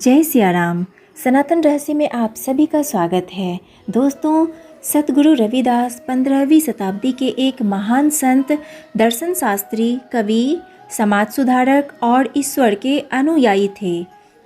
जय सिया राम। सनातन रहस्य में आप सभी का स्वागत है। दोस्तों, सतगुरु रविदास 15वीं शताब्दी के एक महान संत, दर्शन शास्त्री, कवि, समाज सुधारक और ईश्वर के अनुयायी थे।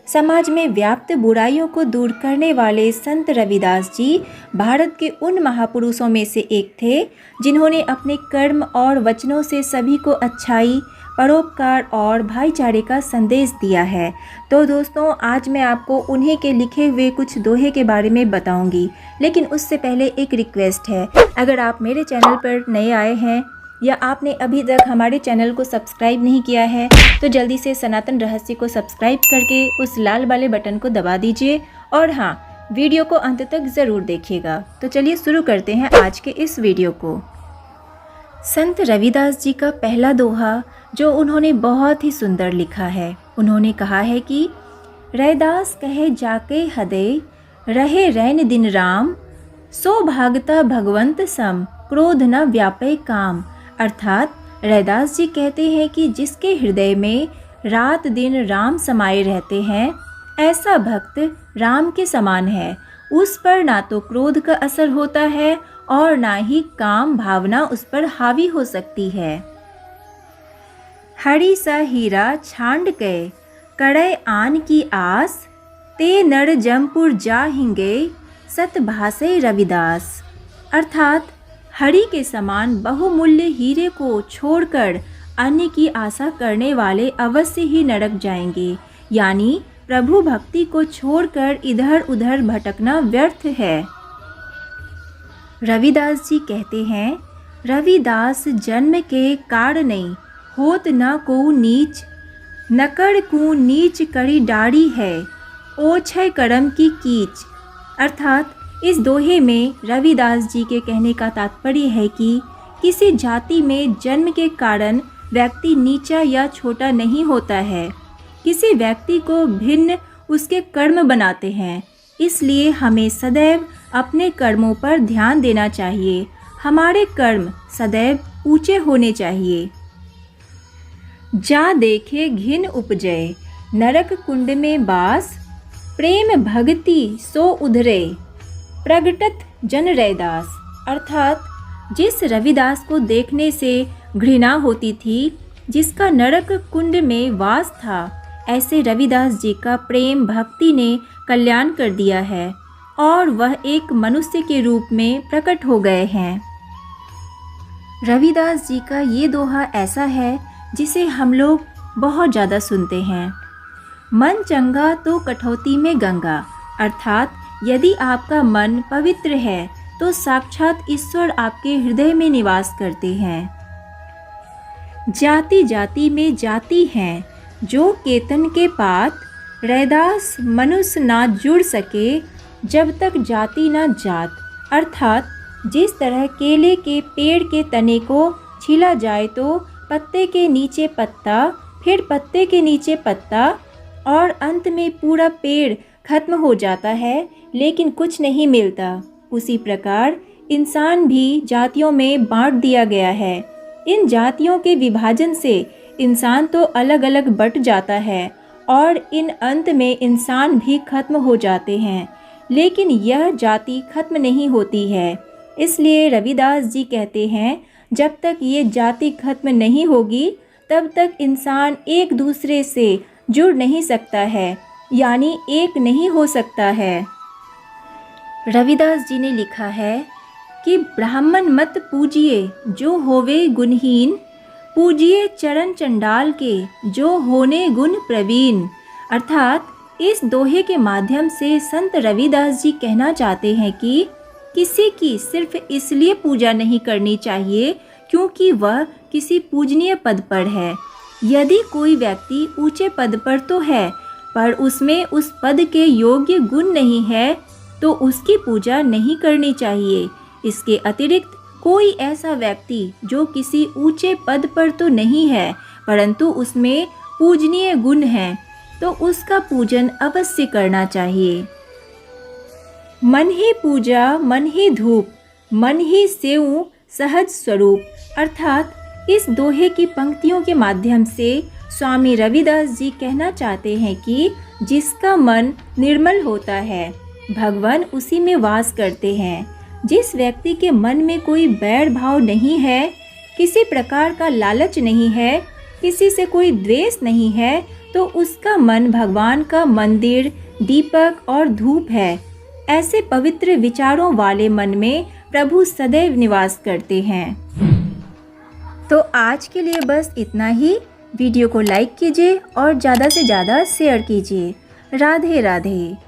समाज में व्याप्त बुराइयों को दूर करने वाले संत रविदास जी भारत के उन महापुरुषों में से एक थे जिन्होंने अपने कर्म और वचनों से सभी को अच्छाई, परोपकार और भाईचारे का संदेश दिया है। तो दोस्तों, आज मैं आपको उन्हीं के लिखे हुए कुछ दोहे के बारे में बताऊंगी, लेकिन उससे पहले एक रिक्वेस्ट है। अगर आप मेरे चैनल पर नए आए हैं या आपने अभी तक हमारे चैनल को सब्सक्राइब नहीं किया है तो जल्दी से सनातन रहस्य को सब्सक्राइब करके उस लाल वाले बटन को दबा दीजिए और हाँ, वीडियो को अंत तक ज़रूर देखिएगा। तो चलिए शुरू करते हैं आज के इस वीडियो को। संत रविदास जी का पहला दोहा जो उन्होंने बहुत ही सुंदर लिखा है, उन्होंने कहा है कि रैदास कहे जाके हदे रहे रैन दिन राम, सो भागता भगवंत सम क्रोध न व्यापे काम। अर्थात रैदास जी कहते हैं कि जिसके हृदय में रात दिन राम समाये रहते हैं, ऐसा भक्त राम के समान है। उस पर ना तो क्रोध का असर होता है और ना ही काम भावना उस पर हावी हो सकती है। हरि सा हीरा छांड के कड़े आन की आस, ते नर जमपुर जा हिंगे सत भासे रविदास। अर्थात हरि के समान बहुमूल्य हीरे को छोड़कर अन्य की आशा करने वाले अवश्य ही नरक जाएंगे, यानी प्रभु भक्ति को छोड़कर इधर उधर भटकना व्यर्थ है। रविदास जी कहते हैं, रविदास जन्म के कारणे होत न को नीच, नकड़ को नीच करी डाड़ी है, ओछे करम की कीच। अर्थात इस दोहे में रविदास जी के कहने का तात्पर्य है कि किसी जाति में जन्म के कारण व्यक्ति नीचा या छोटा नहीं होता है। किसी व्यक्ति को भिन्न उसके कर्म बनाते हैं, इसलिए हमें सदैव अपने कर्मों पर ध्यान देना चाहिए। हमारे कर्म सदैव ऊंचे होने चाहिए। जा देखे घिन उपजय नरक कुंड में बास, प्रेम भक्ति सो उधरे प्रगटत जन रैदास। अर्थात जिस रविदास को देखने से घृणा होती थी, जिसका नरक कुंड में वास था, ऐसे रविदास जी का प्रेम भक्ति ने कल्याण कर दिया है और वह एक मनुष्य के रूप में प्रकट हो गए हैं। रविदास जी का ये दोहा ऐसा है जिसे हम लोग बहुत ज़्यादा सुनते हैं। मन चंगा तो कठौती में गंगा। अर्थात यदि आपका मन पवित्र है तो साक्षात ईश्वर आपके हृदय में निवास करते हैं। जाति जाति में जाति हैं जो केतन के पात, रैदास मनुष्य ना जुड़ सके जब तक जाति ना जात। अर्थात जिस तरह केले के पेड़ के तने को छीला जाए तो पत्ते के नीचे पत्ता, फिर पत्ते के नीचे पत्ता और अंत में पूरा पेड़ खत्म हो जाता है, लेकिन कुछ नहीं मिलता। उसी प्रकार इंसान भी जातियों में बांट दिया गया है। इन जातियों के विभाजन से इंसान तो अलग अलग बट जाता है और इन अंत में इंसान भी खत्म हो जाते हैं, लेकिन यह जाति खत्म नहीं होती है। इसलिए रविदास जी कहते हैं, जब तक ये जाति खत्म नहीं होगी तब तक इंसान एक दूसरे से जुड़ नहीं सकता है, यानी एक नहीं हो सकता है। रविदास जी ने लिखा है कि ब्राह्मण मत पूजिए जो होवे गुणहीन, पूजिए चरण चंडाल के जो होने गुण प्रवीण। अर्थात इस दोहे के माध्यम से संत रविदास जी कहना चाहते हैं कि किसी की सिर्फ इसलिए पूजा नहीं करनी चाहिए क्योंकि वह किसी पूजनीय पद पर है। यदि कोई व्यक्ति ऊंचे पद पर तो है पर उसमें उस पद के योग्य गुण नहीं है तो उसकी पूजा नहीं करनी चाहिए। इसके अतिरिक्त कोई ऐसा व्यक्ति जो किसी ऊंचे पद पर तो नहीं है परंतु उसमें पूजनीय गुण हैं, तो उसका पूजन अवश्य करना चाहिए। मन ही पूजा मन ही धूप, मन ही सेऊ सहज स्वरूप। अर्थात इस दोहे की पंक्तियों के माध्यम से स्वामी रविदास जी कहना चाहते हैं कि जिसका मन निर्मल होता है भगवान उसी में वास करते हैं। जिस व्यक्ति के मन में कोई बैर भाव नहीं है, किसी प्रकार का लालच नहीं है, किसी से कोई द्वेष नहीं है, तो उसका मन भगवान का मंदिर, दीपक और धूप है। ऐसे पवित्र विचारों वाले मन में प्रभु सदैव निवास करते हैं। तो आज के लिए बस इतना ही। वीडियो को लाइक कीजिए और ज़्यादा से ज़्यादा शेयर कीजिए। राधे राधे।